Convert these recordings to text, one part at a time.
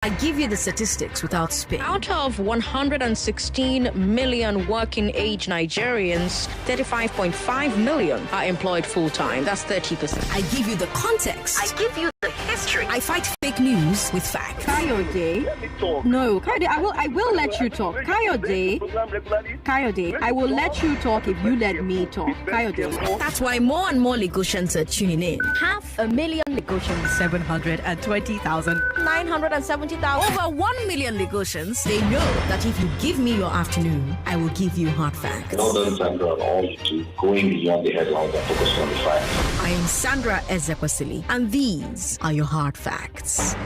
I give you the statistics without spin. Out of 116 million working-age Nigerians, 35.5 million are employed full-time. That's 30%. I give you the context. I give you the history. I fight fake news with facts. Kayode. No, Kayode, I will let you talk. Kayode, I will let you talk if you let me talk. Kayode. That's why more and more Lagosians are tuning in. 500,000 Lagosians. 720,000. 970,000. Over 1 million Lagosians, they know that if you give me your afternoon, I will give you hard facts. Well done, Sandra, on all you do, going beyond the headlines and focusing on the facts. I am Sandra Ezekwesili, and these are your hard facts.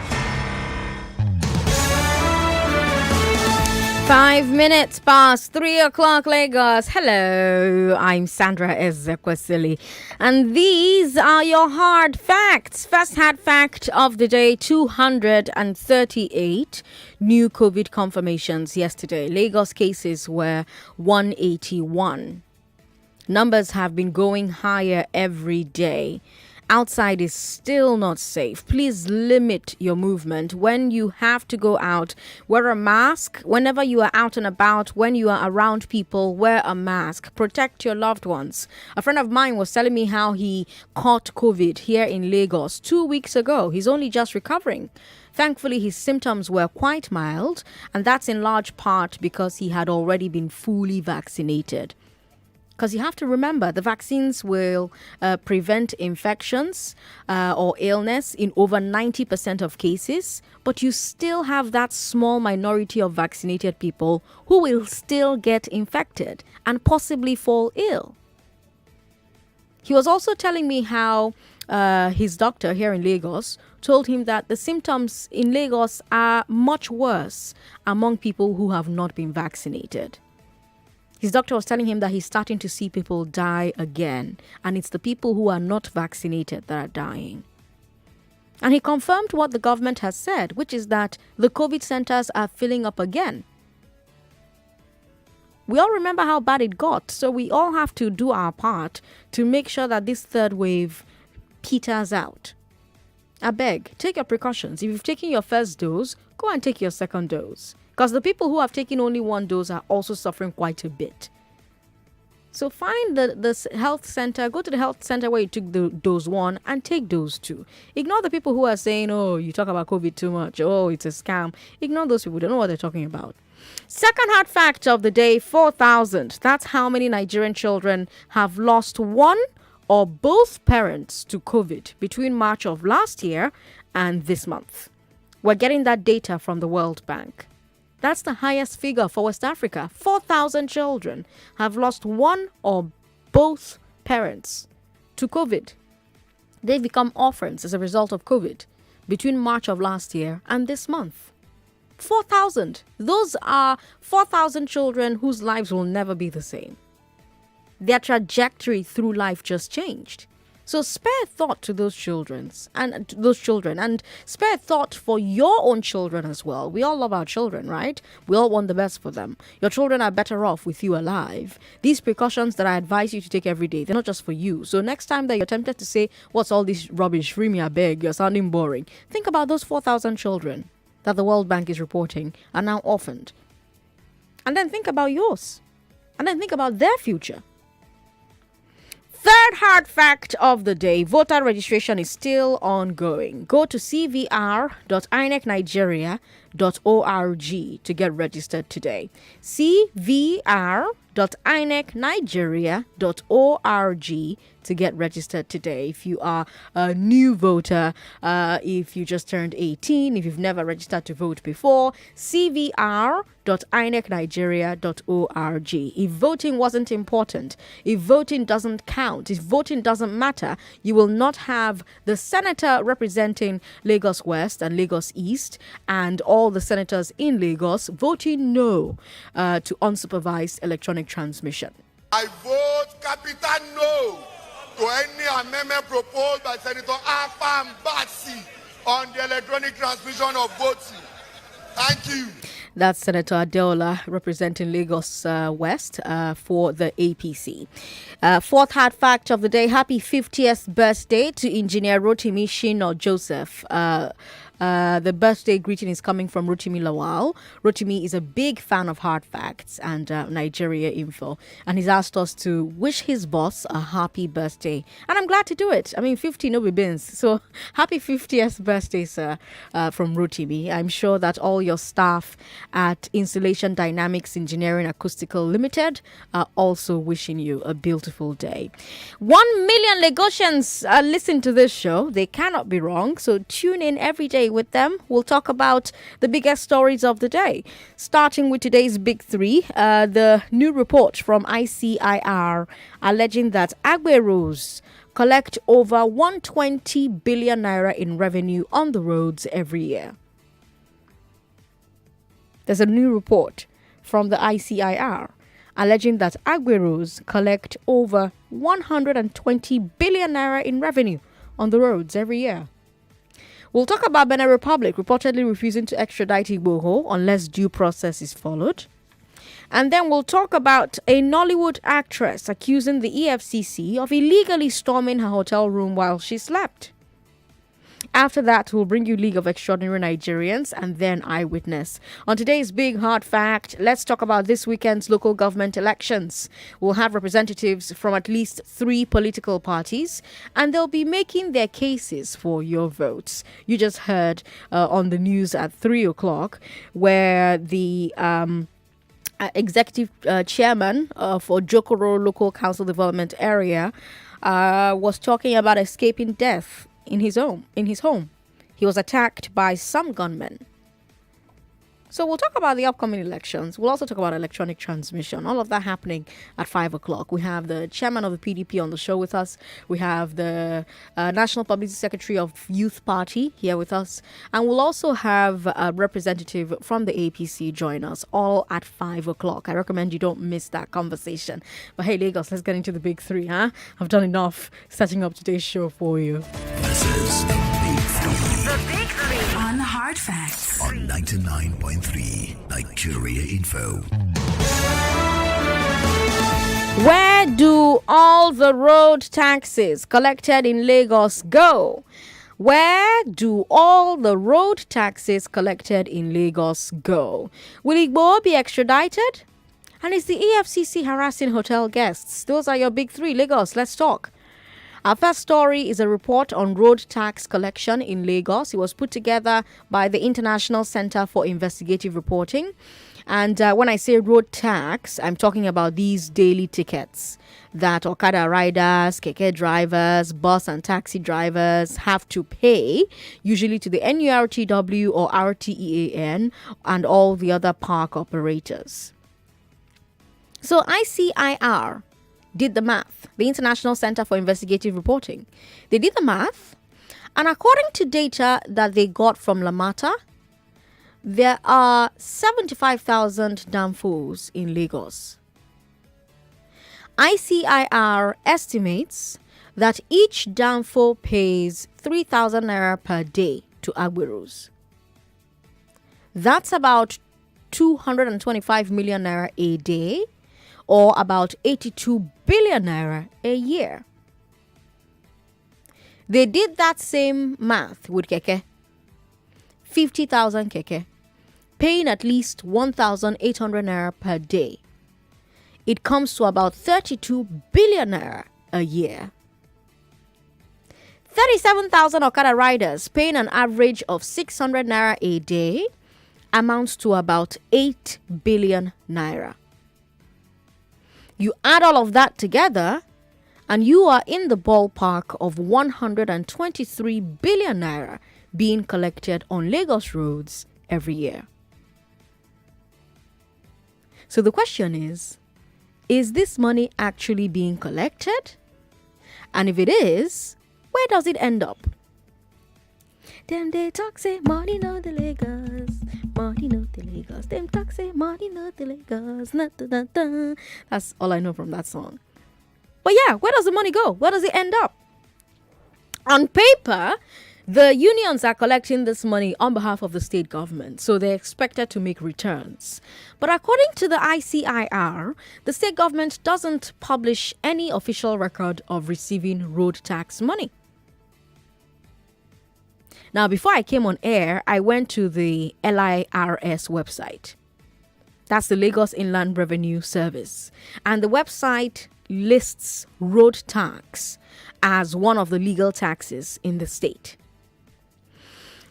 5 minutes past 3 o'clock, Lagos. Hello, I'm Sandra Ezekwesili, and these are your hard facts. First hard fact of the day: 238 new COVID confirmations yesterday. Lagos cases were 181. Numbers have been going higher every day. Outside is still not safe. Please limit your movement. When you have to go out, wear a mask. Whenever you are out and about, when you are around people, wear a mask. Protect your loved ones. A friend of mine was telling me how he caught COVID here in Lagos 2 weeks ago. He's only just recovering. Thankfully, his symptoms were quite mild, and that's in large part because he had already been fully vaccinated. Because you have to remember, the vaccines will prevent infections or illness in over 90% of cases, but you still have that small minority of vaccinated people who will still get infected and possibly fall ill. He was also telling me how his doctor here in Lagos told him that the symptoms in Lagos are much worse among people who have not been vaccinated. His doctor was telling him that he's starting to see people die again, and it's the people who are not vaccinated that are dying. And he confirmed what the government has said, which is that the COVID centers are filling up again. We all remember how bad it got, so we all have to do our part to make sure that this third wave peters out. I beg, take your precautions. If you've taken your first dose, go and take your second dose. Because the people who have taken only one dose are also suffering quite a bit. So find the health center, go to the health center where you took the dose 1 and take dose 2. Ignore the people who are saying, oh, you talk about COVID too much. Oh, it's a scam. Ignore those people. They don't know what they're talking about. Second hard fact of the day, 4,000. That's how many Nigerian children have lost one or both parents to COVID between March of last year and this month. We're getting that data from the World Bank. That's the highest figure for West Africa. 4,000 children have lost one or both parents to COVID. They've become orphans as a result of COVID between March of last year and this month. 4,000. Those are 4,000 children whose lives will never be the same. Their trajectory through life just changed. So spare thought to those children and spare thought for your own children as well. We all love our children, right? We all want the best for them. Your children are better off with you alive. These precautions that I advise you to take every day, they're not just for you. So next time that you're tempted to say, what's all this rubbish? Free me, I beg. You're sounding boring. Think about those 4,000 children that the World Bank is reporting are now orphaned. And then think about yours. And then think about their future. Third hard fact of the day, voter registration is still ongoing. Go to cvr.inecnigeria.org to get registered today. cvr.inecnigeria.org to get registered today. If you are a new voter, if you just turned 18, if you've never registered to vote before, cvr.inecnigeria.org. If voting wasn't important, if voting doesn't count, if voting doesn't matter, you will not have the senator representing Lagos West and Lagos East and all the senators in Lagos voting no to unsupervised electronic transmission. I vote capital no to any amendment proposed by Senator Afam Batsi on the electronic transmission of voting. Thank you. That's Senator Adeola representing Lagos West for the APC. Fourth hard fact of the day, happy 50th birthday to Engineer Rotimi Shino Joseph. The birthday greeting is coming from Rotimi Lawal. Rotimi is a big fan of Hard Facts and Nigeria Info, and he's asked us to wish his boss a happy birthday. And I'm glad to do it. I mean, 50 no be bins. So happy 50th birthday, sir, from Rotimi. I'm sure that all your staff at Insulation Dynamics Engineering Acoustical Limited are also wishing you a beautiful day. 1 million Lagosians listen to this show. They cannot be wrong. So tune in every day with them. We'll talk about the biggest stories of the day. Starting with today's big three, the new report from ICIR alleging that Agberos collect over 120 billion naira in revenue on the roads every year. There's a new report from the ICIR alleging that Agberos collect over 120 billion naira in revenue on the roads every year. We'll talk about Benin Republic reportedly refusing to extradite Igboho unless due process is followed. And then we'll talk about a Nollywood actress accusing the EFCC of illegally storming her hotel room while she slept. After that, we'll bring you League of Extraordinary Nigerians and then Eyewitness. On today's Big Hard Fact, let's talk about this weekend's local government elections. We'll have representatives from at least 3 political parties, and they'll be making their cases for your votes. You just heard on the news at 3 o'clock where the executive chairman for Jokoro Local Council Development Area was talking about escaping death in his home. He was attacked by some gunmen. So we'll talk about the upcoming elections. We'll also talk about electronic transmission. All of that happening at 5 o'clock. We have the chairman of the PDP on the show with us. We have the National Publicity Secretary of Youth Party here with us. And we'll also have a representative from the APC join us, all at 5 o'clock. I recommend you don't miss that conversation. But hey, Lagos, let's get into the big three, huh? I've done enough setting up today's show for you. This is the Big Three. The Big Three. On Hard Facts. On 99.3 Nigeria Info. Where do all the road taxes collected in Lagos go? Where do all the road taxes collected in Lagos go? Will Igboho be extradited? And is the EFCC harassing hotel guests? Those are your big three. Lagos, let's talk. Our first story is a report on road tax collection in Lagos. It was put together by the International Center for Investigative Reporting. And when I say road tax, I'm talking about these daily tickets that Okada riders, keke drivers, bus and taxi drivers have to pay, usually to the NURTW or RTEAN and all the other park operators. So ICIR did the math, the International Center for Investigative Reporting. They did the math, and according to data that they got from Lamata, there are 75,000 danfos in Lagos. ICIR estimates that each danfo pays 3,000 naira per day to Agberos. That's about 225 million naira a day, or about 82 billion naira a year. They did that same math with keke. 50,000 keke, paying at least 1,800 naira per day. It comes to about 32 billion naira a year. 37,000 Okada riders paying an average of 600 naira a day amounts to about 8 billion naira. You add all of that together, and you are in the ballpark of 123 billion naira being collected on Lagos roads every year. So the question is this money actually being collected? And if it is, where does it end up? Them they talk say money no the Lagos, money no the Lagos. Them talk say money no the Lagos. That's all I know from that song. But yeah, where does the money go? Where does it end up? On paper, the unions are collecting this money on behalf of the state government, so they're expected to make returns. But according to the ICIR, the state government doesn't publish any official record of receiving road tax money. Now, before I came on air, I went to the LIRS website. That's the Lagos Inland Revenue Service. And the website lists road tax as one of the legal taxes in the state.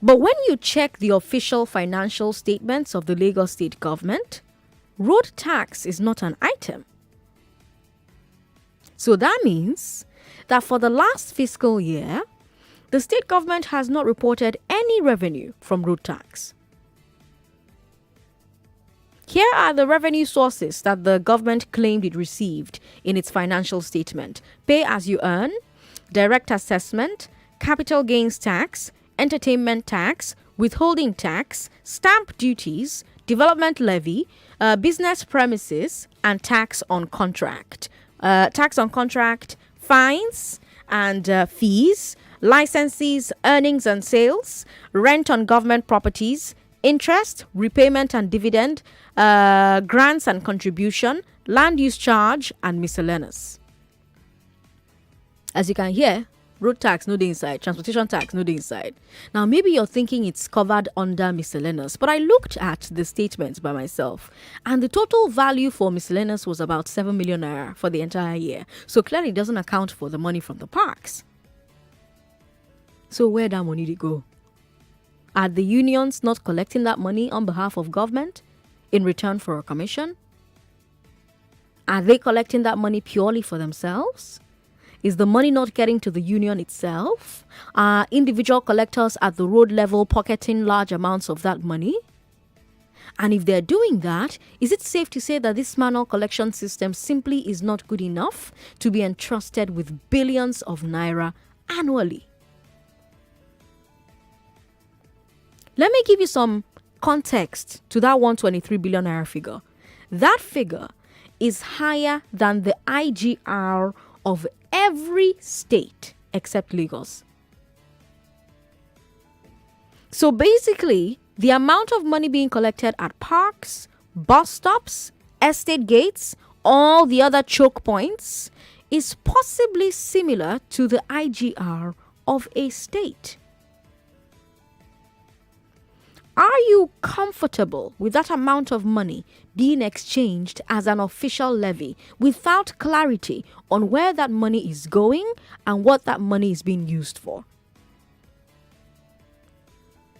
But when you check the official financial statements of the Lagos state government, road tax is not an item. So that means that for the last fiscal year, the state government has not reported any revenue from road tax. Here are the revenue sources that the government claimed it received in its financial statement: pay as you earn, direct assessment, capital gains tax, entertainment tax, withholding tax, stamp duties, development levy, business premises, and tax on contract. Fines and fees, licenses, earnings and sales, rent on government properties, interest, repayment and dividend, grants and contribution, land use charge, and miscellaneous. As you can hear, road tax no dey inside, transportation tax no dey inside. Now, maybe you're thinking it's covered under miscellaneous, but I looked at the statements by myself, and the total value for miscellaneous was about 7 million naira for the entire year. So clearly it doesn't account for the money from the parks. So where that money did go? Are the unions not collecting that money on behalf of government in return for a commission? Are they collecting that money purely for themselves? Is the money not getting to the union itself? Are individual collectors at the road level pocketing large amounts of that money? And if they're doing that, is it safe to say that this manual collection system simply is not good enough to be entrusted with billions of naira annually? Let me give you some context to that 123 billion naira figure. That figure is higher than the IGR of every state except Lagos. So basically, the amount of money being collected at parks, bus stops, estate gates, all the other choke points is possibly similar to the IGR of a state. Are you comfortable with that amount of money being exchanged as an official levy without clarity on where that money is going and what that money is being used for?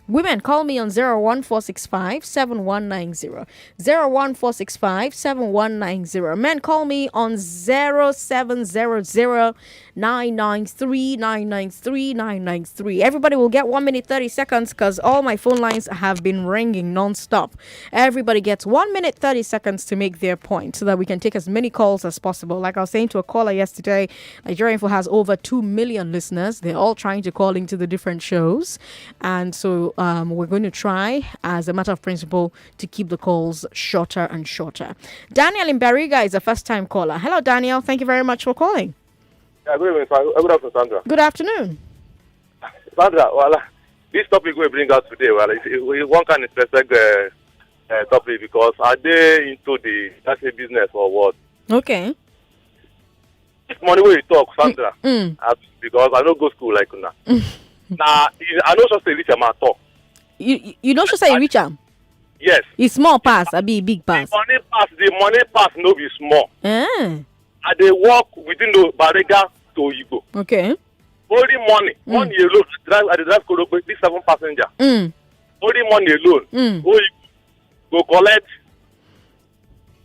Women, call me on 01465 7190. 01465 7190. Men, call me on 0700 993 993 993. Everybody will get 1 minute 30 seconds because all my phone lines have been ringing non-stop. Everybody gets 1 minute 30 seconds to make their point so that we can take as many calls as possible. Like I was saying to a caller yesterday, Nigeria Info has over 2 million listeners. They're all trying to call into the different shows. And so we're going to try, as a matter of principle, to keep the calls shorter and shorter. Daniel in Bariga is a first-time caller. Hello, Daniel. Thank you very much for calling. Yeah, good evening, good afternoon, Sandra. Good afternoon. Sandra, well, this topic we bring out today, well, it's one kind of specific topic because are they into the taxi business or what? Okay. This money where you talk, Sandra, because I don't go school like that. Now, I know just a rich amount talk. You don't just say rich am? Yes. It's small pass, I be big pass. The money pass no be small. And they walk within the Barega to Igbo. Okay. Only money alone, I drive Korobo, this 7 passenger. Only money alone, go collect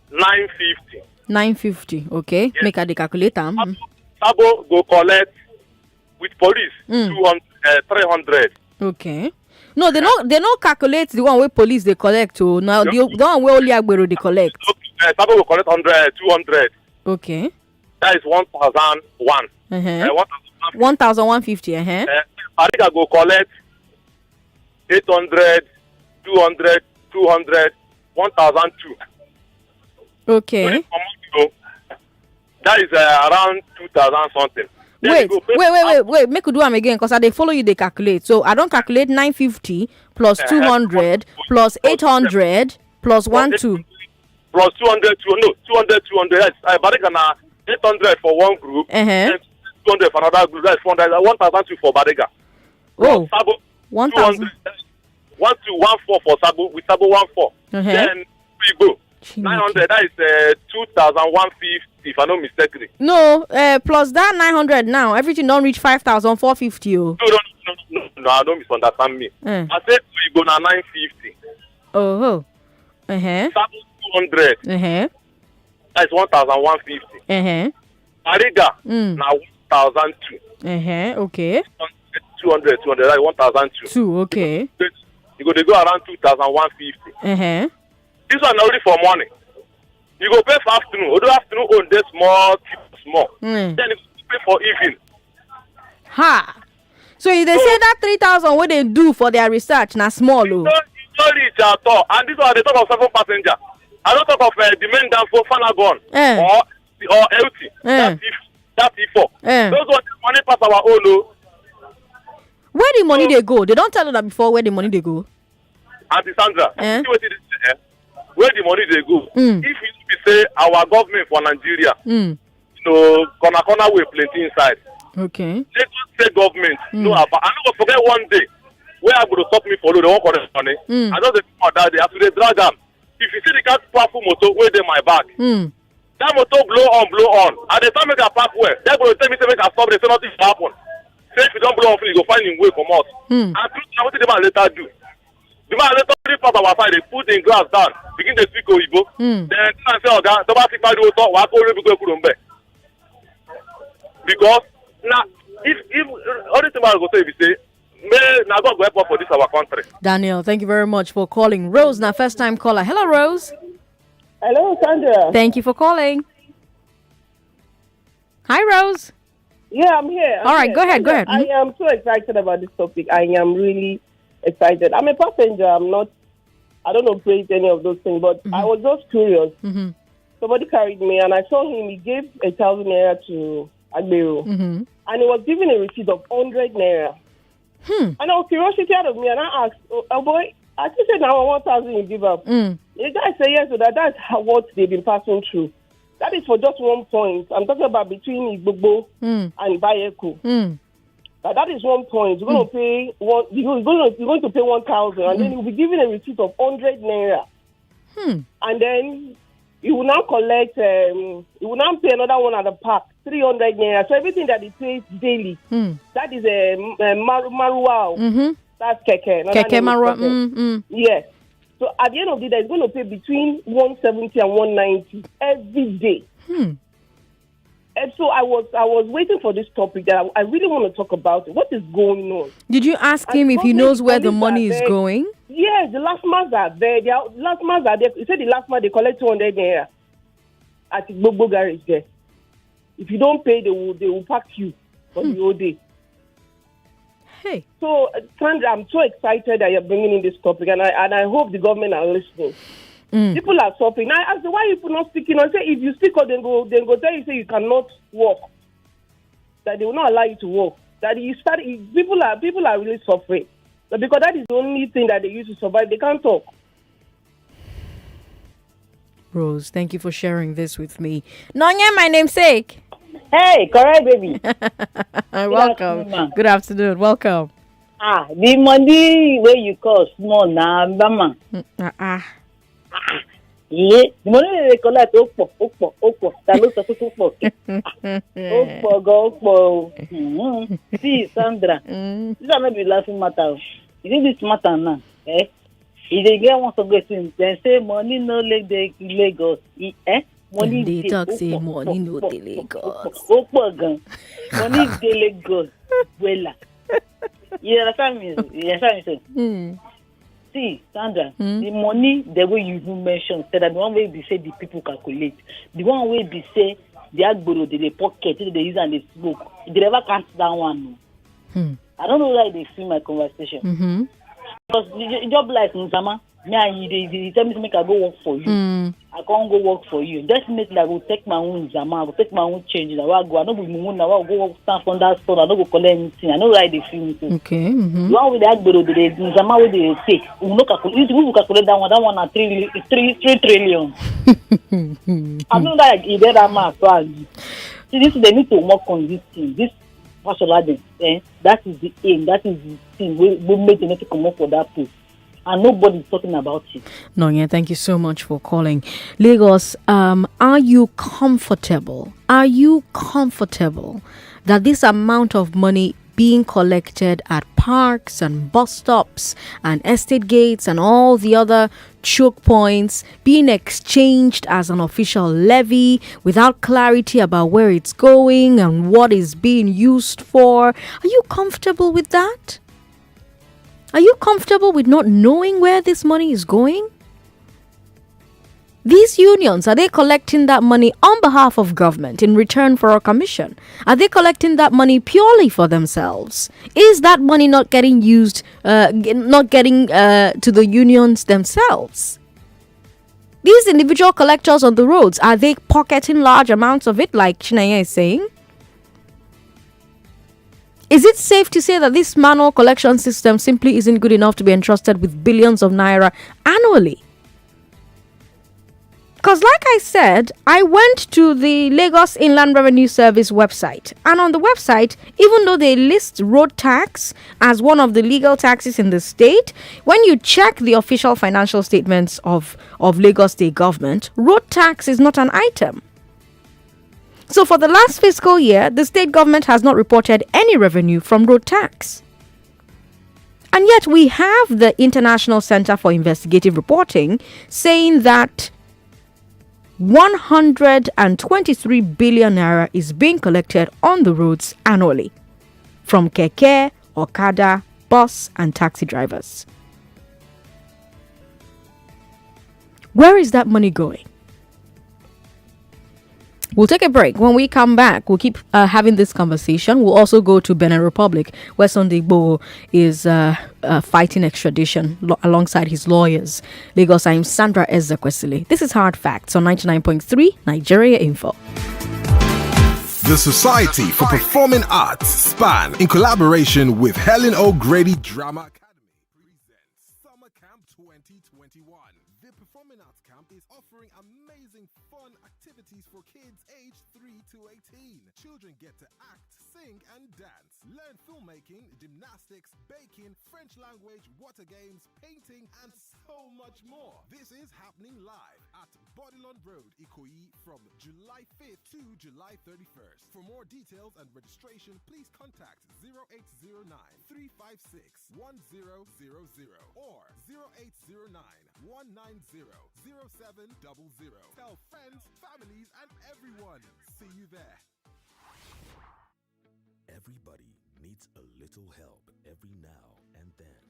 950. 950, okay. Yes. Make a calculator. Sabo go collect with police 300. Okay. No, they don't calculate the one where police they collect. So now the one where only Agbero they collect. Sabo will collect 100, 200. Okay. That is 1,001. 1,150. Ariga go collect 800, 200, 200, 1,002. Okay. That is around 2,000 something. Wait. Make you do them again because they follow you, they calculate. So I don't calculate 950 plus 200 plus 800 plus 12. Plus 200, 200. Barega 800 for one group, and 200 for another group. That's 1,002 for Barega. Oh. 1,000. 1214 for Sabo, with Sabo 14. Then Igbo 900. That is 2,150 if I'm not mistaken. No, plus that 900 now. Everything don't reach 5,450. No, I don't misunderstand me. I said to Igbo na 950. Oh. Sabo 200. That is 1,150. Ariga now 1,002. Okay. 200. That is 1,002. Okay. They go around 2,150. This one only for morning. You go pay for afternoon. Although afternoon on this small. Then you pay for evening. Ha! So if they say that 3,000 what they do for their research now small. It's not rich at all. And this one they talk of 7 passenger. I don't talk of the main dance for Fanagon or LT. That's E4. Those ones money pass our own. Where the money they go? They don't tell you that before where the money they go. Auntie Sandra, where the money they go? If you say our government for Nigeria, corner way plenty inside. Okay. Lagos state government no about. I'm not gonna forget one day where I'm gonna stop me for load. They won't collect money. I just think that day after they drag them. If you see the cat powerful motor where they my back, that motor blow on. At the time make a park where they're gonna tell me to make a stop. They say nothing will happen. Say if you don't blow off, you go find him way come out. And what did the man later do? The man later pass our side. They put in glass down, begin to speak Oyibo. Then I say, "Okay, don't pass it by the water. Why go we go Kurumbe?" Because now, if only thing I go say, if you say, "May now God go help us for this our country." Daniel, thank you very much for calling. Rose, now first time caller. Hello, Rose. Hello, Sandra. Thank you for calling. Hi, Rose. Yeah, I'm here. All right, go ahead. I am so excited about this topic. I am really excited. I'm a passenger. I don't operate any of those things, but I was just curious. Somebody carried me, and I saw him. He gave 1,000 naira to Igboho, and he was giving a receipt of 100 naira. And I was curiosity out of me, and I asked, "Oh boy, I just said now 1,000 you give up." The guy said yes, so that's what they've been passing through. That is for just 1 point. I'm talking about between Igboho and Bayeko. That is 1 point. You're going to pay you're going to pay 1,000, and then you'll be given a receipt of 100 naira. And then you will now collect. You will now pay another one at the park, 300 naira. So everything that he pays daily, that is a maruwa. That's keke. Keke maruwa. Yes. So at the end of the day, it's going to pay between 170 and 190 every day. And so I was waiting for this topic that I really want to talk about it. What is going on? Did you ask him if he knows where the money is going? Yes, the last months are there. Last months are there. He said the last month they collect 200 naira at the Igboho garage there. If you don't pay, they will pack you for the whole day. Hey. So, Sandra, I'm so excited that you're bringing in this topic, and I hope the government are listening. People are suffering. Now, I ask them, why are you not speaking? I say, if you speak, then go tell you say you cannot work. That they will not allow you to work. That people are really suffering. But because that is the only thing that they use to survive, they can't talk. Rose, thank you for sharing this with me. Nonya, my namesake. Hey, correct, baby. Welcome. Good afternoon. Welcome. The money where you cost small now, Bama. Yeah, the money they collect, See, Sandra, this are not the laughing matter. You think this matter now? If they get one to go to, they say money no Lagos. Money they talk say money no dey Lagos. Money dey Lagos. Wella. You understand me? See, Sandra, the money the way you mentioned, said that the one way they say the people calculate, the one way they say they Igboho they pocket, they use and they smoke. They never count that one. I don't know why they see my conversation. Because the job like Nzama, me and they tell me to make I go work for you. I can't go work for you. Definitely I will take my own Nzama, I will take my own change. I will go. I know we moon. I will go stand from that store. I don't go collect anything. I know why they feel me. Okay. The one with the Igboho, the Nzama where they take. We no calculate. We will calculate that one. That one at 3 trillion. I know that if that math. See, this they need to work on this thing. This Fashola, that is the aim. That is the thing. We make them to come up for that place. And nobody's talking about it. Nonya, thank you so much for calling. Lagos, are you comfortable? Are you comfortable that this amount of money being collected at parks and bus stops and estate gates and all the other choke points being exchanged as an official levy without clarity about where it's going and what is being used for? Are you comfortable with that? Are you comfortable with not knowing where this money is going? These unions, are they collecting that money on behalf of government in return for a commission? Are they collecting that money purely for themselves? Is that money not getting used, to the unions themselves? These individual collectors on the roads, are they pocketing large amounts of it like Chinaya is saying? Is it safe to say that this manual collection system simply isn't good enough to be entrusted with billions of naira annually? Because like I said, I went to the Lagos Inland Revenue Service website. And on the website, even though they list road tax as one of the legal taxes in the state, when you check the official financial statements of Lagos State government, road tax is not an item. So for the last fiscal year, the state government has not reported any revenue from road tax. And yet we have the International Center for Investigative Reporting saying that 123 billion naira is being collected on the roads annually from keke, okada, bus and taxi drivers. Where is that money going? We'll take a break. When we come back, we'll keep having this conversation. We'll also go to Benin Republic, where Sunday Igboho is fighting extradition alongside his lawyers. Lagos, I'm Sandra Ezekwesili. This is Hard Facts on 99.3 Nigeria Info. The Society for Performing Arts, SPAN, in collaboration with Helen O'Grady Drama Academy, presents Summer Camp 2021. The Performing Arts Camp is offering amazing fun activities for kids aged 3 to 18. Children get to act, sing and dance, learn filmmaking, gymnastics, baking, French language, water games, painting and so much more. This is happening live at Bodilon Road, Ikoyi from July 5th to July 31st. For more details and registration, please contact 0809 356 1000 or 0809 190 0700. Tell friends, families, and everyone. See you there. Everybody needs a little help every now and then.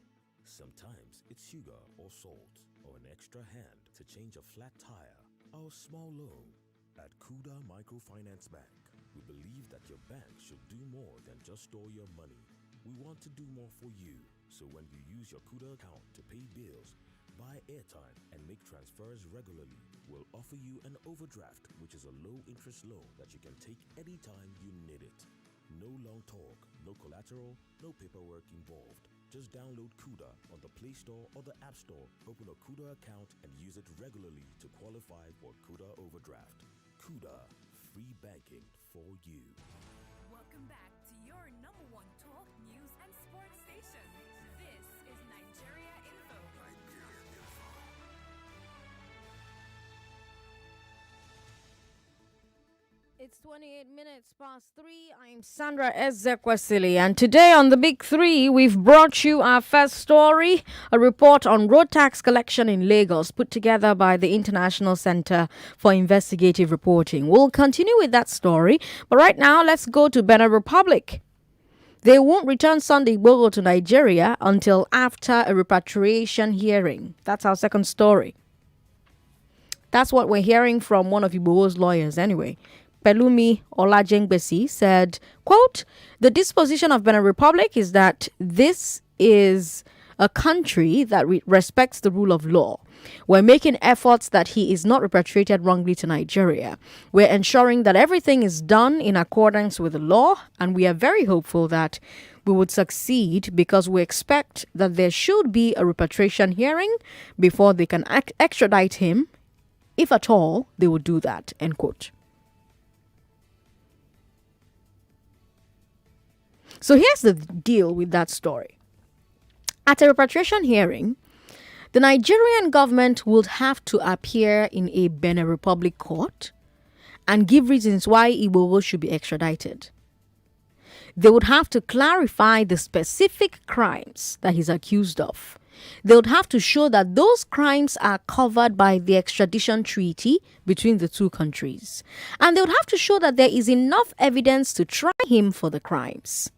Sometimes it's sugar or salt or an extra hand to change a flat tire or a small loan. At Kuda Microfinance Bank, we believe that your bank should do more than just store your money. We want to do more for you. So when you use your Kuda account to pay bills, buy airtime, and make transfers regularly, we'll offer you an overdraft, which is a low-interest loan that you can take anytime you need it. No long talk, no collateral, no paperwork involved. Just download Kuda on the Play Store or the App Store, open a Kuda account, and use it regularly to qualify for Kuda Overdraft. Kuda, free banking for you. Welcome back to your number one talk, news, and sports station. This is Nigeria Info. It's 28 minutes past 3. I'm Sandra Ezekwesili, and today on the Big Three, we've brought you our first story, a report on road tax collection in Lagos put together by the International Center for Investigative Reporting. We'll continue with that story, but right now, let's go to Benin Republic. They won't return Sunday Igboho to Nigeria until after a repatriation hearing. That's our second story. That's what we're hearing from one of Igboho's lawyers anyway. Pelumi Olajengbesi said, quote, "The disposition of Benin Republic is that this is a country that respects the rule of law. We're making efforts that he is not repatriated wrongly to Nigeria. We're ensuring that everything is done in accordance with the law, and we are very hopeful that we would succeed because we expect that there should be a repatriation hearing before they can extradite him. If at all, they would do that," end quote. So here's the deal with that story. At a repatriation hearing, the Nigerian government would have to appear in a Benin Republic court and give reasons why Igboho should be extradited. They would have to clarify the specific crimes that he's accused of. They would have to show that those crimes are covered by the extradition treaty between the two countries. And they would have to show that there is enough evidence to try him for the crimes.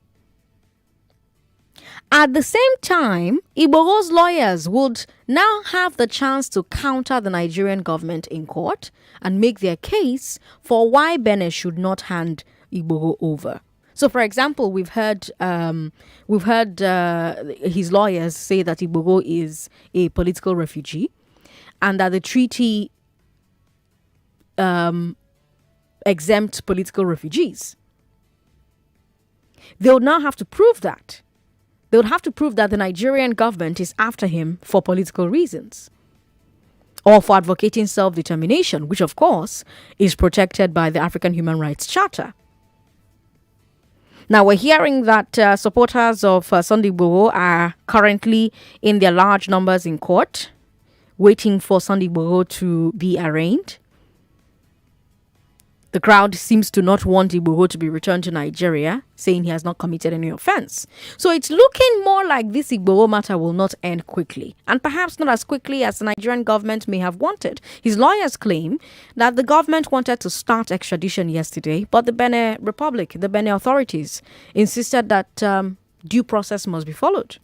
At the same time, Igboho's lawyers would now have the chance to counter the Nigerian government in court and make their case for why Benin should not hand Igboho over. So, for example, we've heard his lawyers say that Igboho is a political refugee, and that the treaty exempt political refugees. They would now have to prove that. They would have to prove that the Nigerian government is after him for political reasons or for advocating self-determination, which, of course, is protected by the African Human Rights Charter. Now, we're hearing that supporters of Sunday Igboho are currently in their large numbers in court, waiting for Sunday Igboho to be arraigned. The crowd seems to not want Igboho to be returned to Nigeria, saying he has not committed any offense. So it's looking more like this Igboho matter will not end quickly, and perhaps not as quickly as the Nigerian government may have wanted. His lawyers claim that the government wanted to start extradition yesterday, but the Benin Republic, the Benin authorities, insisted that due process must be followed.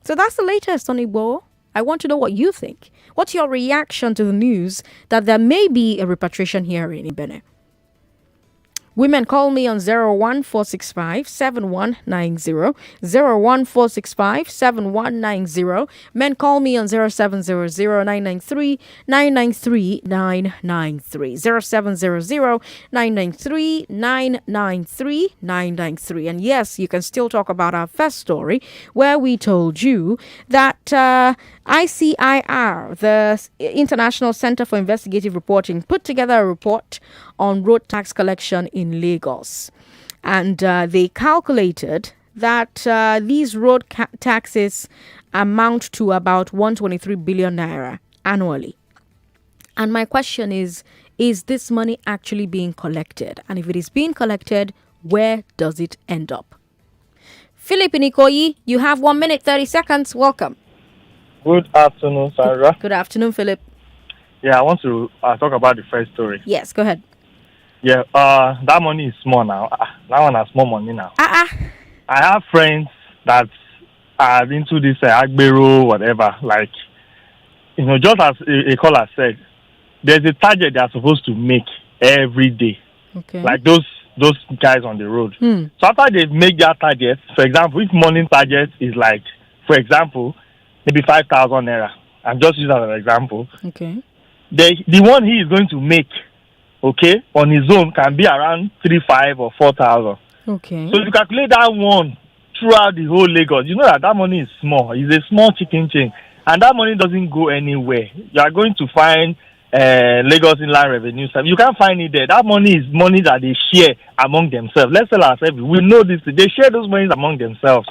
So that's the latest on Igboho. I want to know what you think. What's your reaction to the news that there may be a repatriation hearing in Benin? Women, call me on 01465-7190, 01465-7190. Men, call me on 0700-993-993, 0700-993-993. And yes, you can still talk about our first story where we told you that ICIR, the International Center for Investigative Reporting, put together a report on road tax collection in Lagos. And they calculated that these road taxes amount to about 123 billion naira annually. And my question is this money actually being collected? And if it is being collected, where does it end up? Philip Inikoyi, you have 1 minute, 30 seconds. Welcome. Good afternoon, Sarah. Good afternoon, Philip. Yeah, I want to talk about the first story. Yes, go ahead. Yeah, that money is small now. That one has small money now. I have friends that are into this Agbero, whatever. Like, just as a caller said, there's a target they are supposed to make every day. Okay. Like those guys on the road. So after they make their target, for example, if morning target is like, for example, maybe 5,000 naira. I'm just using that as an example. Okay. The one he is going to make, okay, on his own can be around 3,500 or 4,000. Okay. So if you calculate that one throughout the whole Lagos, you know that money is small. It's a small chicken chain. And that money doesn't go anywhere. You are going to find Lagos Inland Revenue Service. You can't find it there. That money is money that they share among themselves. Let's tell ourselves, we know this. They share those monies among themselves.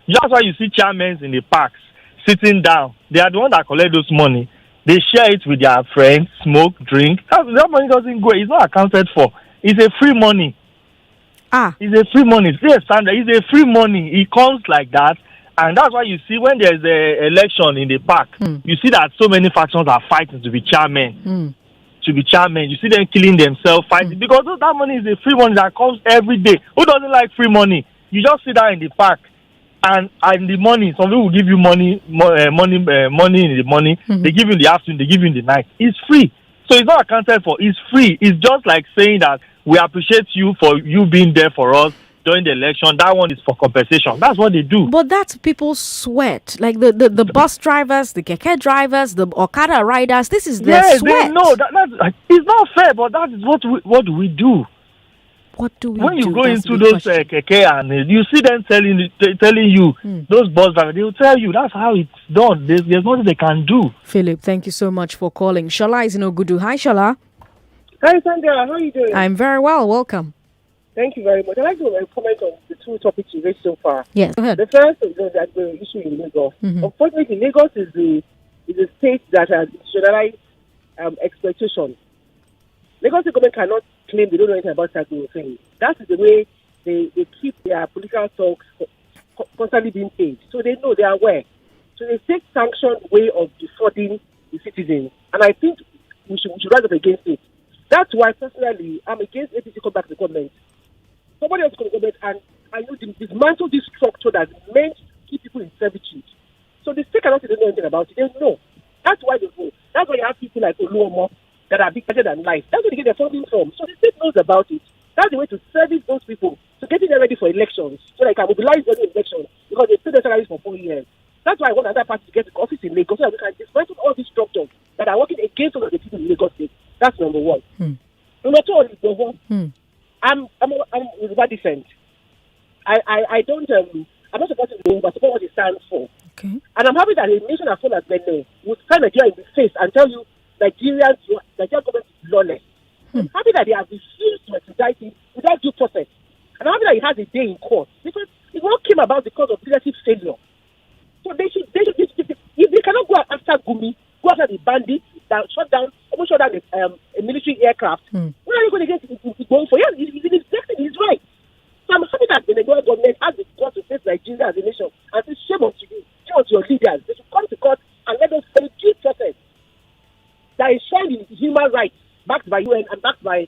That's why you see chairmen in the parks sitting down. They are the ones that collect those money. They share it with their friends, smoke, drink. That money doesn't go. It's not accounted for. It's a free money. It's a free money. It's a free money. It comes like that. And that's why you see when there's an election in the park, you see that so many factions are fighting to be chairmen. To be chairmen. You see them killing themselves, fighting. Because that money is a free money that comes every day. Who doesn't like free money? You just sit down in the park. And the money, some people will give you money in the morning. They give you in the afternoon, they give you in the night. It's free. So it's not accounted for. It's free. It's just like saying that we appreciate you for you being there for us during the election. That one is for compensation. That's what they do. But that's people's sweat. Like the bus drivers, the keke drivers, the Okada riders. This is their sweat. They know that's it's not fair, but that is what we do. What do we when do? You go into those keke and you see them telling you, those bus drivers, they will tell you that's how it's done. There's nothing they can do. Philip, thank you so much for calling. Shala is in Ogudu. Hi, Shala. Hi, Sandra. How are you doing? I'm very well. Welcome. Thank you very much. I'd like to comment on the two topics you raised so far. Yes, go ahead. The first is the issue in Lagos. Unfortunately, Lagos is a state that has institutionalized exploitation. Lagos government cannot claim they don't know anything about that thing. That is the way they keep their political talks constantly being paid. So they know, they are aware. So they take sanctioned way of defrauding the citizens. And I think we should rise up against it. That's why, personally, I'm against APC come back to the government. Somebody else come to the government and dismantle this structure that meant to keep people in servitude. So the state cannot say they know anything about it. They know. That's why they vote. That's why you have people like Oluomo that are bigger than life. That's where they get their funding from. So the state knows about it. That's the way to service those people, to getting them ready for elections, so they can mobilize them in elections, because they stay their salaries for 4 years. That's why I want another party to get the office in Lagos, so that we can dismantle all these structures that are working against all of the people in Lagos State. That's number one. Number two, on Igboho, I'm Yoruba descent. I don't I'm not supposed to know, but support what it stands for. Okay. And I'm happy that a nation as full as Benin would stand Nigeria in the face and tell you Nigerian government is lawless. I'm happy that they have refused to extradite him without due process. And I'm happy that he has a day in court, because it all came about because of leadership failure. So they should if they cannot go after Gumi, go after the bandits that almost shot down a military aircraft, what are you going to get going for? Yes, he's exactly his right. So I'm happy that the Nigerian government has the court to face Nigeria as a nation and say, shame on you, shame on your leaders. They should come to court and let us follow due process that is showing in human rights, backed by UN and backed by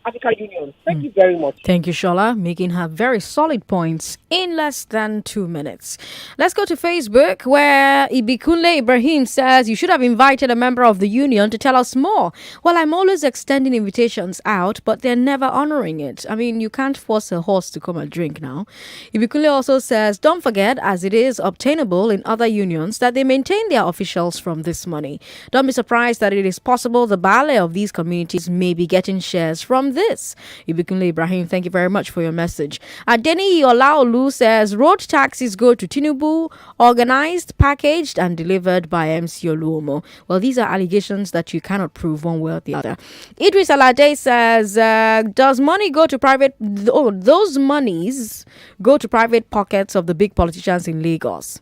African Union. Thank you very much. Thank you, Shola, making her very solid points in less than 2 minutes. Let's go to Facebook, where Ibikunle Ibrahim says, you should have invited a member of the union to tell us more. Well, I'm always extending invitations out, but they're never honoring it. I mean, you can't force a horse to come and drink now. Ibikunle also says, don't forget, as it is obtainable in other unions, that they maintain their officials from this money. Don't be surprised that it is possible the ballet of these communities may be getting shares from this. Ibikunle Ibrahim, thank you very much for your message. Adeni Olaolu says, road taxis go to Tinubu, organized, packaged, and delivered by MC Oluomo. Well, these are allegations that you cannot prove one way or the other. Idris Alade says, does money go to private? Those monies go to private pockets of the big politicians in Lagos.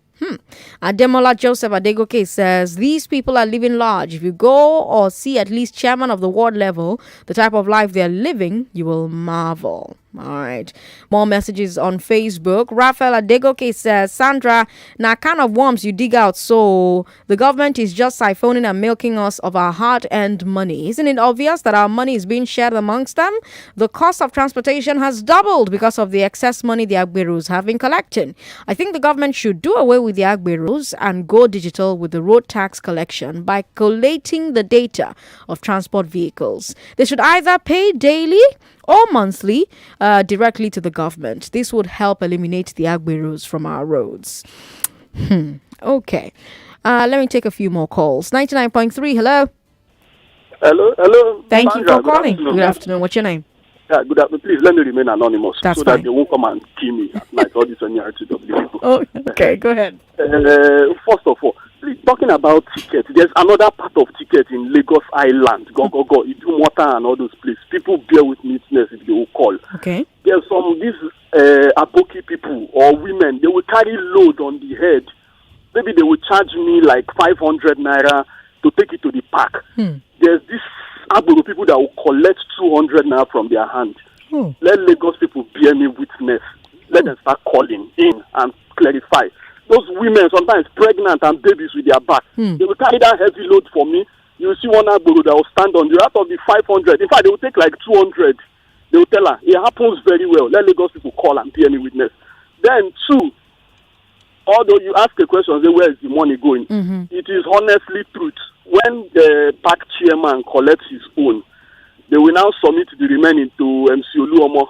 Ademola Joseph Adegoke says, these people are living large. If you go or see at least chairman of the ward level, the type of life they're living, you will marvel. All right. More messages on Facebook. Raphael Adegoke says, Sandra, now kind of worms you dig out, so the government is just siphoning and milking us of our hard-earned money. Isn't it obvious that our money is being shared amongst them? The cost of transportation has doubled because of the excess money the Agberus have been collecting. I think the government should do away with the Agberus and go digital with the road tax collection by collating the data of transport vehicles. They should either pay daily or monthly directly to the government. This would help eliminate the Agberus from our roads. Okay. Let me take a few more calls. 99.3, hello. Hello. Thank you for calling. Good afternoon. What's your name? Yeah, good afternoon. Please let me remain anonymous That's so fine. that they won't come and kill me at night, all these RTW people. Oh, okay, go ahead. First of all, please, talking about tickets, there's another part of tickets in Lagos Island, go, Idumota and all those places. People bear with neatness if they will call. Okay. There's some, these Aboki people or women, they will carry load on the head. Maybe they will charge me like 500 naira to take it to the park. There's this Agboro people that will collect 200 naira from their hand. Let Lagos people bear me witness. Let them start calling in and clarify. Those women, sometimes pregnant and babies with their back, they will carry that heavy load for me. You will see one Agboro that will stand on the out of the 500. In fact, they will take like 200. They will tell her, it happens very well. Let Lagos people call and bear me witness. Then, two, although you ask a question, say, where is the money going? It is honestly truth. When the park chairman collects his own, they will now submit the remaining to MC Oluomo.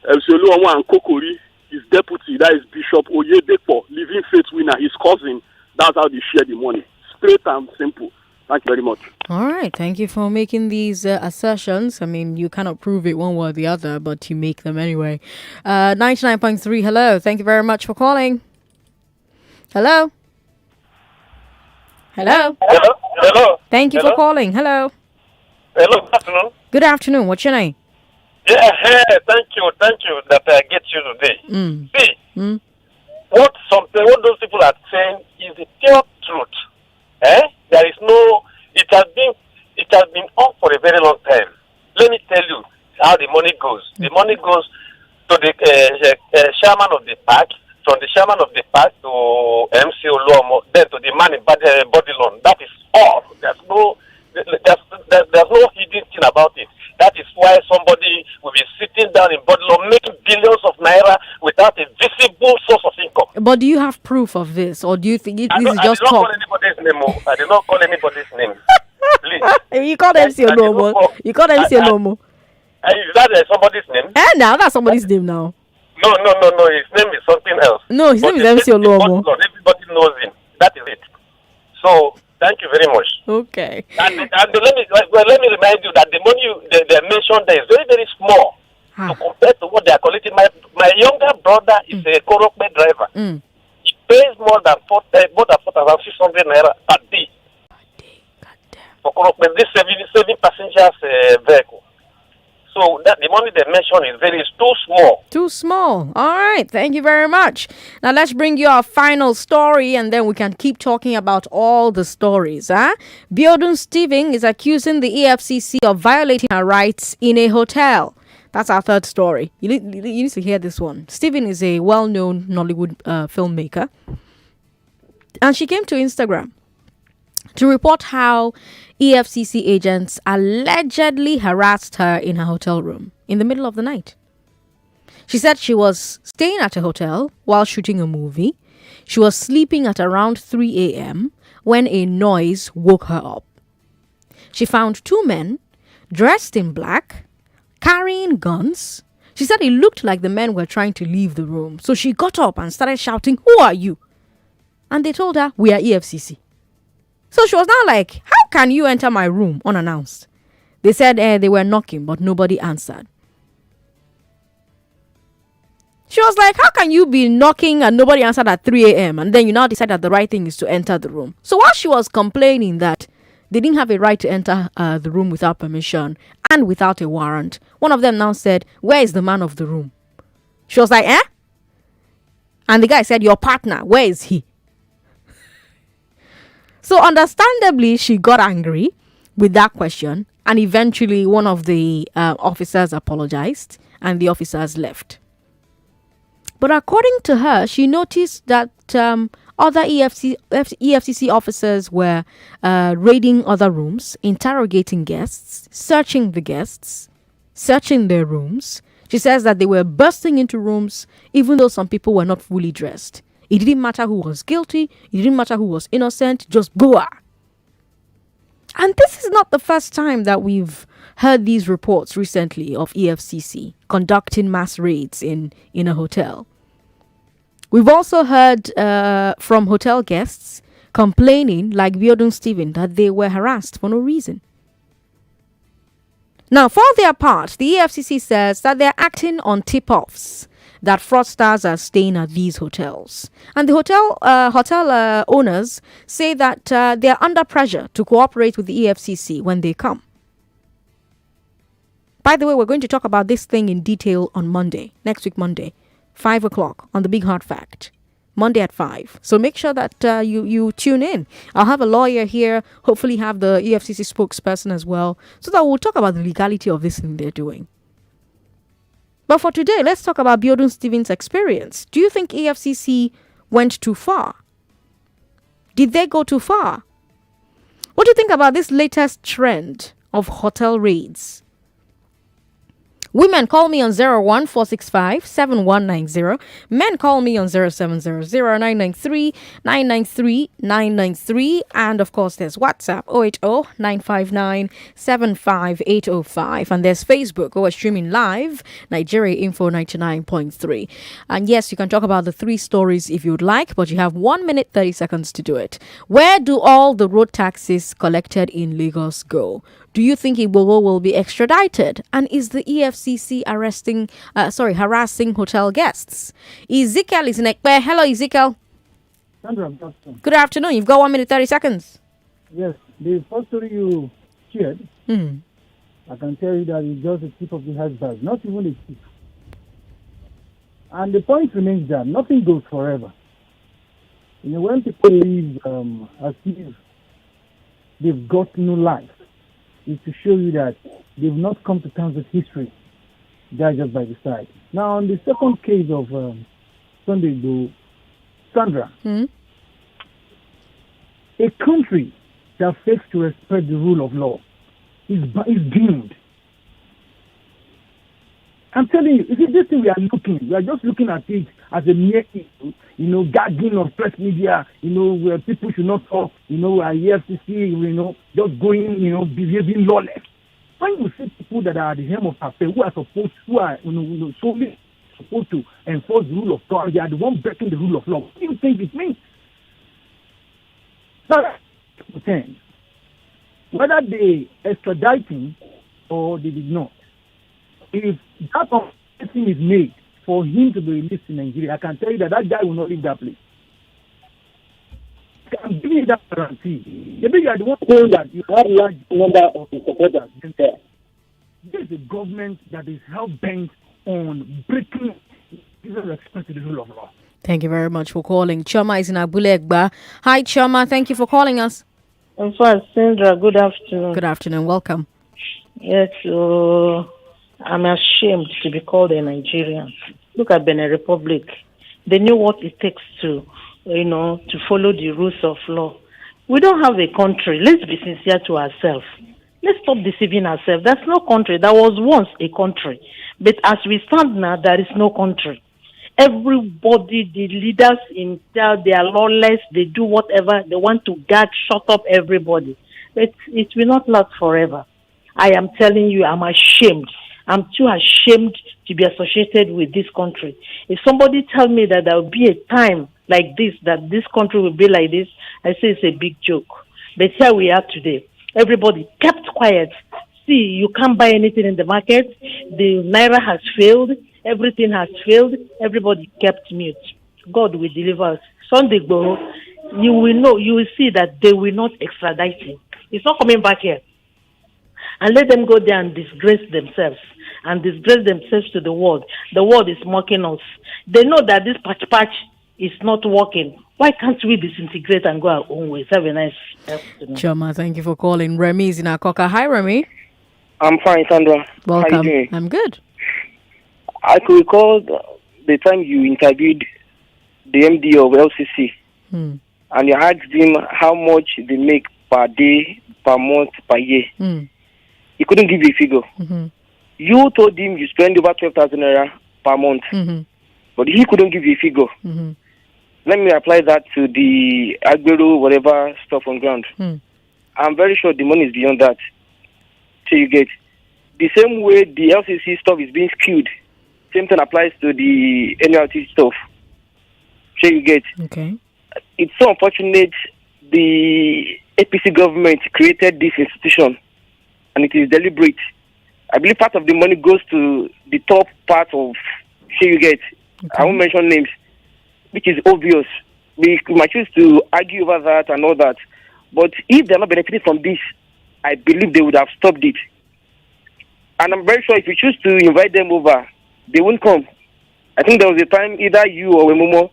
MC Oluomo and Kokori, his deputy, that is Bishop Oyedepo, Living Faith winner, his cousin. That's how they share the money. Straight and simple. Thank you very much. All right. Thank you for making these assertions. I mean, you cannot prove it one way or the other, but you make them anyway. 99.3, hello. Thank you very much for calling. Hello. Hello. Hello. Thank you for calling. Hello. Hello. Good afternoon. Good afternoon. What's your name? Yeah, hey, thank you that I get you today. See, what those people are saying is the pure truth. There is no. It has been on for a very long time. Let me tell you how the money goes. The money goes to the chairman of the park, from the chairman of the park to MC Oluomo, then to the man in body loan. That is all. There's no hidden thing about it. That is why somebody will be sitting down in body loan, making billions of naira without a visible source of income. But do you have proof of this, or do you think this is just talk? I did not call anybody's name. Please. You called MC Olomo. You called MC Olomo. Is that somebody's name? Now that's somebody's name now. No. His name is something else. No, his name is MC Olomo. Everybody knows him. That is it. So, thank you very much. Okay. And let me remind you that the money they mentioned there is very, very small compared to what they are collecting. My younger brother is a Korokme driver. He pays more than 4,600 naira per day. For Korokme, this 7 passengers vehicle. So that the money they mentioned is too small. Too small. All right. Thank you very much. Now let's bring you our final story, and then we can keep talking about all the stories. Biodun Stephen is accusing the EFCC of violating her rights in a hotel. That's our third story. You need to hear this one. Stephen is a well-known Nollywood filmmaker, and she came to Instagram to report how EFCC agents allegedly harassed her in her hotel room in the middle of the night. She said she was staying at a hotel while shooting a movie. She was sleeping at around 3 a.m. when a noise woke her up. She found 2 men dressed in black, carrying guns. She said it looked like the men were trying to leave the room. So she got up and started shouting, "Who are you?" And they told her, "We are EFCC." So she was now like, "How can you enter my room unannounced?" They said they were knocking, but nobody answered. She was like, "How can you be knocking and nobody answered at 3 a.m. and then you now decide that the right thing is to enter the room?" So while she was complaining that they didn't have a right to enter the room without permission and without a warrant, one of them now said, "Where is the man of the room?" She was like, "Eh?" And the guy said, "Your partner, where is he?" So understandably, she got angry with that question, and eventually one of the officers apologized and the officers left. But according to her, she noticed that other EFCC officers were raiding other rooms, interrogating guests, searching the guests, searching their rooms. She says that they were bursting into rooms even though some people were not fully dressed. It didn't matter who was guilty. It didn't matter who was innocent. Just boah. And this is not the first time that we've heard these reports recently of EFCC conducting mass raids in a hotel. We've also heard from hotel guests complaining, like Biodun Stephen, that they were harassed for no reason. Now, for their part, the EFCC says that they're acting on tip-offs that fraudsters are staying at these hotels. And the hotel owners say that they're under pressure to cooperate with the EFCC when they come. By the way, we're going to talk about this thing in detail on Monday, next week Monday, 5 o'clock on the Big Hard Fact. Monday at 5. So make sure that you tune in. I'll have a lawyer here, hopefully have the EFCC spokesperson as well, so that we'll talk about the legality of this thing they're doing. But for today, let's talk about Biodun Stephen's experience. Do you think EFCC went too far? Did they go too far? What do you think about this latest trend of hotel raids? Women, call me on 01465-7190. Men, call me on 0700-993-993-993. And of course, there's WhatsApp 080-959-75805. And there's Facebook, we're streaming live, Nigeria Info 99.3. And yes, you can talk about the 3 stories if you'd like, but you have 1 minute 30 seconds to do it. Where do all the road taxes collected in Lagos go? Do you think Igboho will be extradited? And is the EFCC harassing hotel guests? Ezekiel is in Ekpe. Hello, Ezekiel. Sandra, good afternoon. You've got 1 minute 30 seconds. Yes, the first story you shared I can tell you that it's just the tip of the iceberg, not even a tip. And the point remains that nothing goes forever. When people live as if they've got no life, it's to show you that they've not come to terms with history. That's just by the side. Now, on the second case of Sunday Igboho, Sandra, a country that fails to respect the rule of law is doomed. I'm telling you, this thing we are just looking at it as a mere issue, gagging of press media, where people should not talk, EFCC, just going, behaving lawless. When you see people that are at the helm of affairs, solely supposed to enforce the rule of law, they are the one breaking the rule of law. What do you think it means? Now, whether they extraditing or they did not, if that thing is made for him to be released in Nigeria, I can tell you that guy will not leave that place. I'm giving you that guarantee. Maybe you are the one saying that you have a large number of supporters there. This is a government that is hell-bent on breaking respect to the rule of law. Thank you very much for calling. Choma is in Abulegba. Hi, Choma. Thank you for calling us. In fact, Sandra, good afternoon. Good afternoon. Welcome. Yes, I'm ashamed to be called a Nigerian. Look at Benin Republic. They knew what it takes to follow the rules of law. We don't have a country. Let's be sincere to ourselves. Let's stop deceiving ourselves. There's no country. There was once a country. But as we stand now, there is no country. Everybody, the leaders they are lawless. They do whatever. They want to shut up everybody. But it will not last forever. I am telling you, I'm ashamed. I'm too ashamed to be associated with this country. If somebody tell me that there will be a time like this, that this country will be like this, I say it's a big joke. But here we are today. Everybody kept quiet. See, you can't buy anything in the market. The Naira has failed. Everything has failed. Everybody kept mute. God will deliver us. Sunday Igboho, you will see that they will not extradite him. He's not coming back here. And let them go there and disgrace themselves to the world. The world is mocking us. They know that this patch is not working. Why can't we disintegrate and go our own ways? Have a nice afternoon. Choma, thank you for calling. Remy is in Akoka. Hi, Remy. I'm fine, Sandra. Welcome. How are you doing? I'm good. I could recall the time you interviewed the MD of LCC, and you asked him how much they make per day, per month, per year. He couldn't give you a figure. You told him you spend over 12,000 naira per month, but he couldn't give you a figure. Let me apply that to the Agbero, whatever stuff on ground. I'm very sure the money is beyond that. So you get the same way the LCC stuff is being skewed. Same thing applies to the NLT stuff. So you get. Okay. It's so unfortunate the APC government created this institution, and it is deliberate. I believe part of the money goes to the top part of. So you get. Okay. I won't mention names, which is obvious. We might choose to argue over that and all that, but if they're not benefiting from this, I believe they would have stopped it. And I'm very sure if you choose to invite them over, they won't come. I think there was a time either you or Wemomo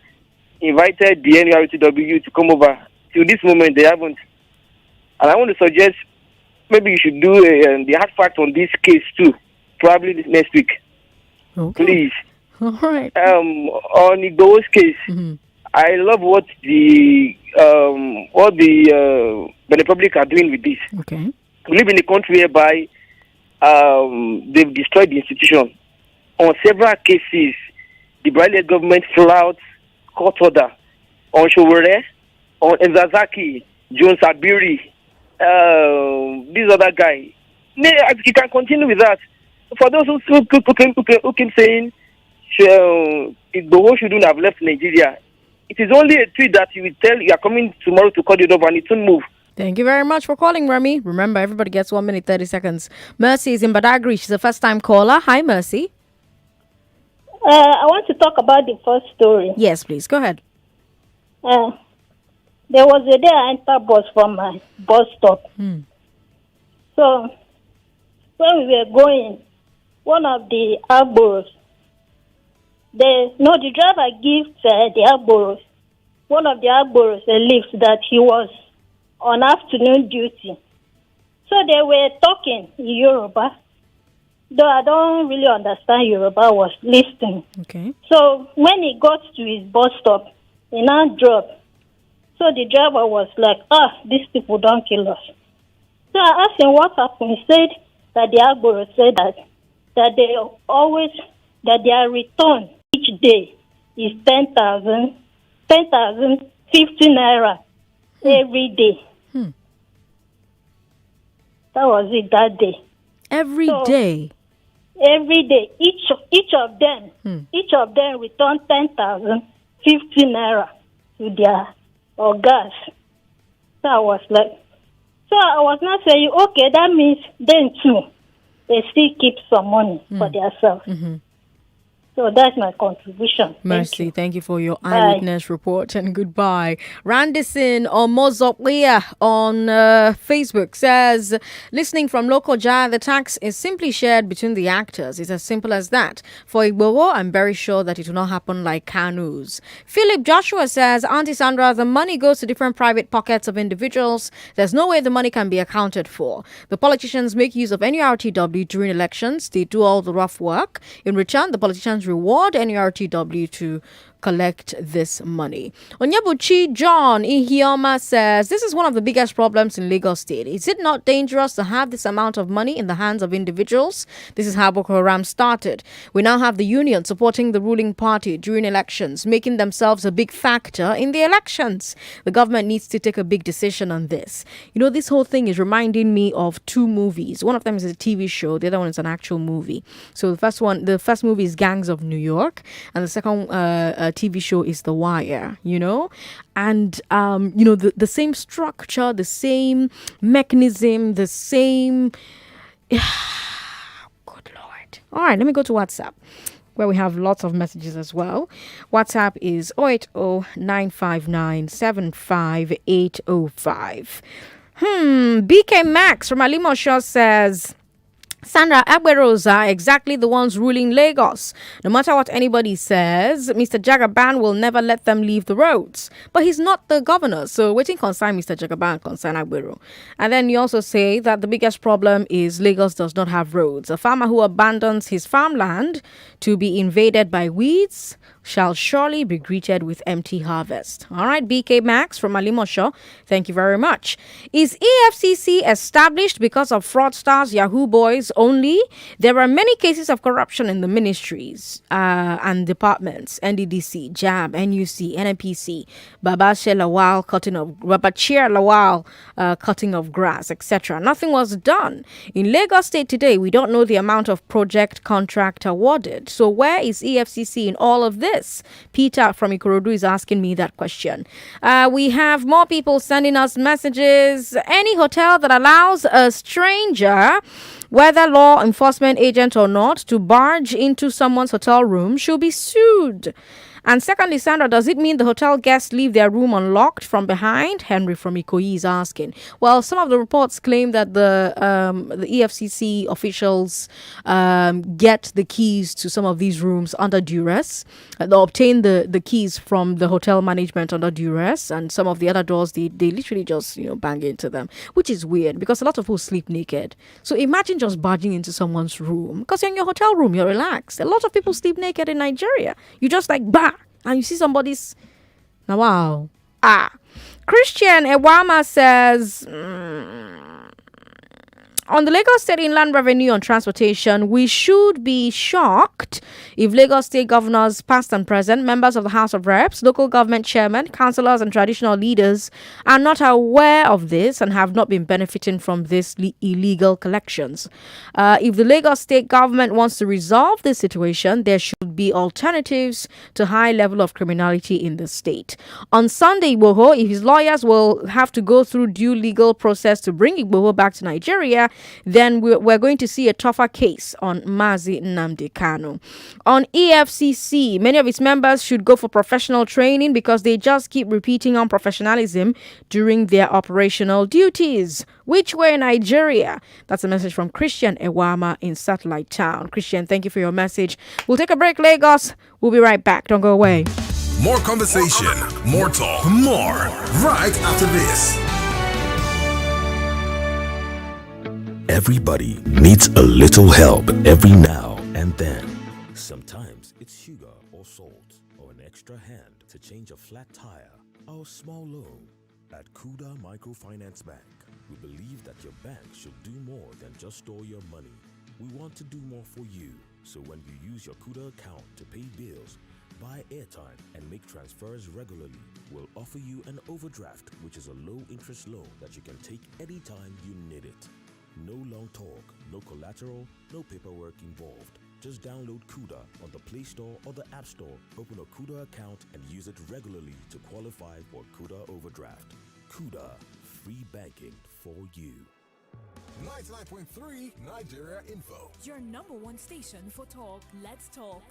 invited the NURTW to come over. Till this moment, they haven't. And I want to suggest maybe you should do the hard fact on this case too, probably this next week. Okay. Please. All right. On Igboho's case, I love what the Republic are doing with this. Okay. We live in a country whereby they've destroyed the institution. On several cases, the Brazilian government flouts court order on Showore, on Nzazaki, Jones Abiri, this other guy. You can continue with that. For those who keep saying Igboho shouldn't have left Nigeria, it is only a tweet that you will tell you are coming tomorrow to cut it off and it won't move. Thank you very much for calling, Remy. Remember, everybody gets 1 minute, 30 seconds. Mercy is in Badagry. She's a first-time caller. Hi, Mercy. I want to talk about the first story. Yes, please. Go ahead. There was a day I entered bus from my bus stop. So when we were going, one of the Igbohos, the driver gives the Igbohos, one of the Igbohos, a lift that he was on afternoon duty. So they were talking in Yoruba. Though I don't really understand Yoruba, I was listening. Okay. So when he got to his bus stop, he now dropped. So the driver was like, these people don't kill us. So I asked him what happened. He said that the Igboho said that they always, that their return each day is 10,000, 50 naira every day. That was it that day. Every day? Every day. Each of them return 10,000, 50 naira to their gas. So I was not saying, okay, that means then too, they still keep some money for themselves. So that's my contribution. Mercy, thank you for your eyewitness report and goodbye. Randison Omozoplia on Facebook says, listening from local jar, the tax is simply shared between the actors. It's as simple as that. For Igboho, I'm very sure that it will not happen like Kanu's. Philip Joshua says, Auntie Sandra, the money goes to different private pockets of individuals. There's no way the money can be accounted for. The politicians make use of NURTW during elections. They do all the rough work. In return, the politicians reward NURTW to collect this money. Onyebuchi John Ihioma says, this is one of the biggest problems in Lagos State. Is it not dangerous to have this amount of money in the hands of individuals? This is how Boko Haram started. We now have the union supporting the ruling party during elections, making themselves a big factor in the elections. The government needs to take a big decision on this. You know, this whole thing is reminding me of two movies. One of them is a TV show. The other one is an actual movie. So the first movie is Gangs of New York, and the second TV show is The Wire, you know, and the same structure, the same mechanism, the same good Lord. All right, let me go to WhatsApp, where we have lots of messages as well. WhatsApp is 080-959-75805. BK Max from Alimosho says, Sandra, Agberos are exactly the ones ruling Lagos. No matter what anybody says, Mr. Jagaban will never let them leave the roads. But he's not the governor, so waiting concern Mr. Jagaban, concern Agbero. And then you also say that the biggest problem is Lagos does not have roads. A farmer who abandons his farmland to be invaded by weeds shall surely be greeted with empty harvest. All right, BK Max from Alimosho, thank you very much. Is EFCC established because of fraudsters, Yahoo boys only? There are many cases of corruption in the ministries and departments, NDDC, JAM, NUC, NNPC, Babachir Lawal cutting of grass, etc. Nothing was done. In Lagos State today, we don't know the amount of project contract awarded. So where is EFCC in all of this? Peter from Ikorodu is asking me that question. We have more people sending us messages. Any hotel that allows a stranger, whether law enforcement agent or not, to barge into someone's hotel room should be sued. And secondly, Sandra, does it mean the hotel guests leave their room unlocked from behind? Henry from Ikoyi is asking. Well, some of the reports claim that the EFCC officials get the keys to some of these rooms under duress. They obtain the keys from the hotel management under duress, and some of the other doors, they literally just, bang into them, which is weird because a lot of people sleep naked. So imagine just barging into someone's room because you're in your hotel room, you're relaxed. A lot of people sleep naked in Nigeria. You just bah! And you see somebody's. Now, wow. Christian Ewama says, on the Lagos State Inland Revenue on Transportation, we should be shocked if Lagos State governors, past and present, members of the House of Reps, local government chairmen, councillors and traditional leaders are not aware of this and have not been benefiting from this illegal collections. If the Lagos State government wants to resolve this situation, there should be alternatives to high level of criminality in the state. On Sunday, Igboho, if his lawyers will have to go through due legal process to bring Igboho back to Nigeria, then we're going to see a tougher case on Mazi Nnamdi Kanu. On EFCC, many of its members should go for professional training because they just keep repeating unprofessionalism during their operational duties. Which way, Nigeria? That's a message from Christian Ewama in Satellite Town. Christian, thank you for your message. We'll take a break, Lagos. We'll be right back. Don't go away. More conversation, more talk, more right after this. Everybody needs a little help every now and then. Sometimes it's sugar or salt or an extra hand to change a flat tire or a small loan. At Kuda Microfinance Bank, we believe that your bank should do more than just store your money. We want to do more for you. So when you use your Kuda account to pay bills, buy airtime, and make transfers regularly, we'll offer you an overdraft, which is a low-interest loan that you can take anytime you need it. No long talk, no collateral, no paperwork involved. Just download Kuda on the Play Store or the App Store, open a Kuda account, and use it regularly to qualify for Kuda Overdraft. Kuda, free banking for you. 99.3 Nigeria Info. Your number one station for talk. Let's talk.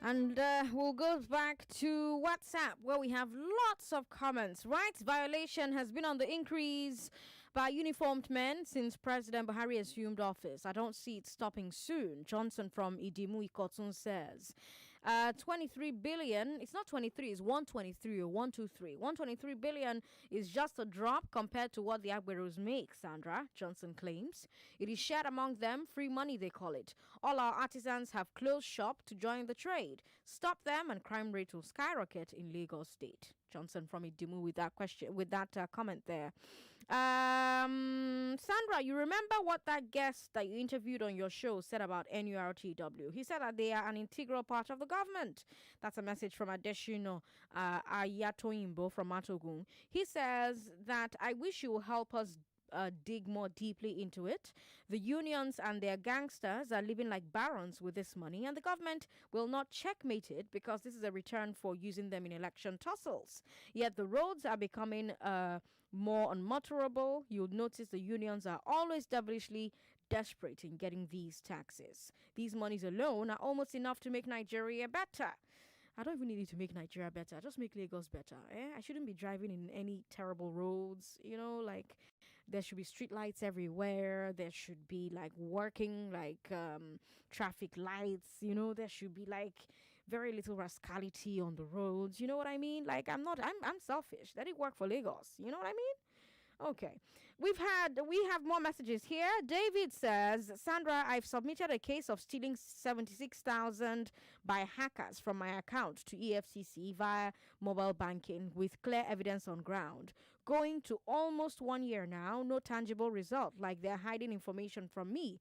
And we'll go back to WhatsApp, where we have lots of comments. Rights violation has been on the increase by uniformed men since President Buhari assumed office. I don't see it stopping soon. Johnson from Idimu Ikotun says. 23 billion, it's not 23, it's 123 or 123. 123 billion is just a drop compared to what the Agberos make, Sandra, Johnson claims. It is shared among them, free money they call it. All our artisans have closed shop to join the trade. Stop them and crime rate will skyrocket in Lagos State. Johnson from Idimu with that question, with that comment there. Sandra, you remember what that guest that you interviewed on your show said about NURTW? He said that they are an integral part of the government. That's a message from Adeshino Ayatoimbo from Matogun. He says that I wish you will help us dig more deeply into it. The unions and their gangsters are living like barons with this money, and the government will not checkmate it because this is a return for using them in election tussles. Yet the roads are becoming more unmotorable. You'll notice the unions are always devilishly desperate in getting these taxes. These monies alone are almost enough to make Nigeria better. I don't even need it to make Nigeria better. Just make Lagos better. I shouldn't be driving in any terrible roads. You know, like there should be street lights everywhere. There should be like working traffic lights. You know, there should be like very little rascality on the roads. You know what I mean? Like I'm selfish. Let it work for Lagos. You know what I mean? Okay. We have more messages here. David says, Sandra, I've submitted a case of stealing 76,000 by hackers from my account to EFCC via mobile banking with clear evidence on ground. Going to almost 1 year now, no tangible result, like they're hiding information from me.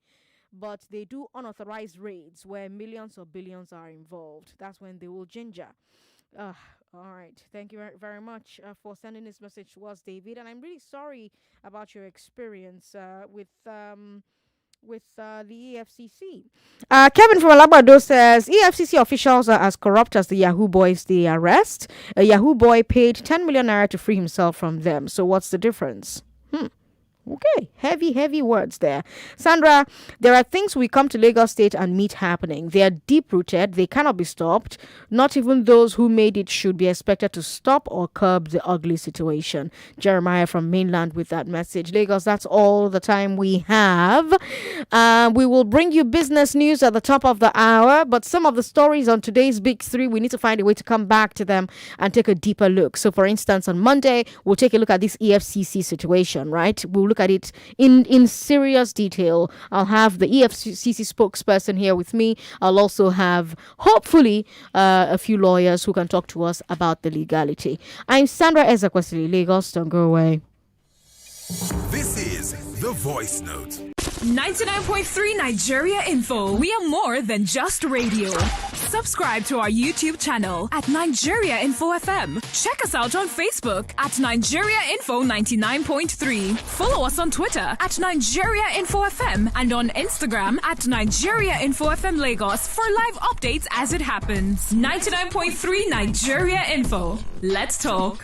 But they do unauthorized raids where millions or billions are involved. That's when they will ginger. All right. Thank you very much for sending this message to us, David. And I'm really sorry about your experience with the EFCC. Kevin from Alabado says, EFCC officials are as corrupt as the Yahoo boys they arrest. A Yahoo boy paid 10 million naira to free himself from them. So what's the difference? Okay, heavy words there. Sandra, there are things we come to Lagos State and meet happening. They are deep-rooted. They cannot be stopped. Not even those who made it should be expected to stop or curb the ugly situation. Jeremiah from mainland with that message. Lagos, that's all the time we have. We will bring you business news at the top of the hour, but some of the stories on today's Big Three, we need to find a way to come back to them and take a deeper look. So, for instance, on Monday, we'll take a look at this EFCC situation, right? We'll look at it in serious detail. I'll have the EFCC spokesperson here with me. I'll also have, hopefully, a few lawyers who can talk to us about the legality. I'm Sandra Ezekwesili, Lagos. Don't go away. This is The Voice Note. 99.3 Nigeria Info. We are more than just radio. Subscribe to our YouTube channel at Nigeria Info FM. Check us out on Facebook at Nigeria Info 99.3. Follow us on Twitter at Nigeria Info FM and on Instagram at Nigeria Info FM Lagos for live updates as it happens. 99.3 Nigeria Info. Let's talk.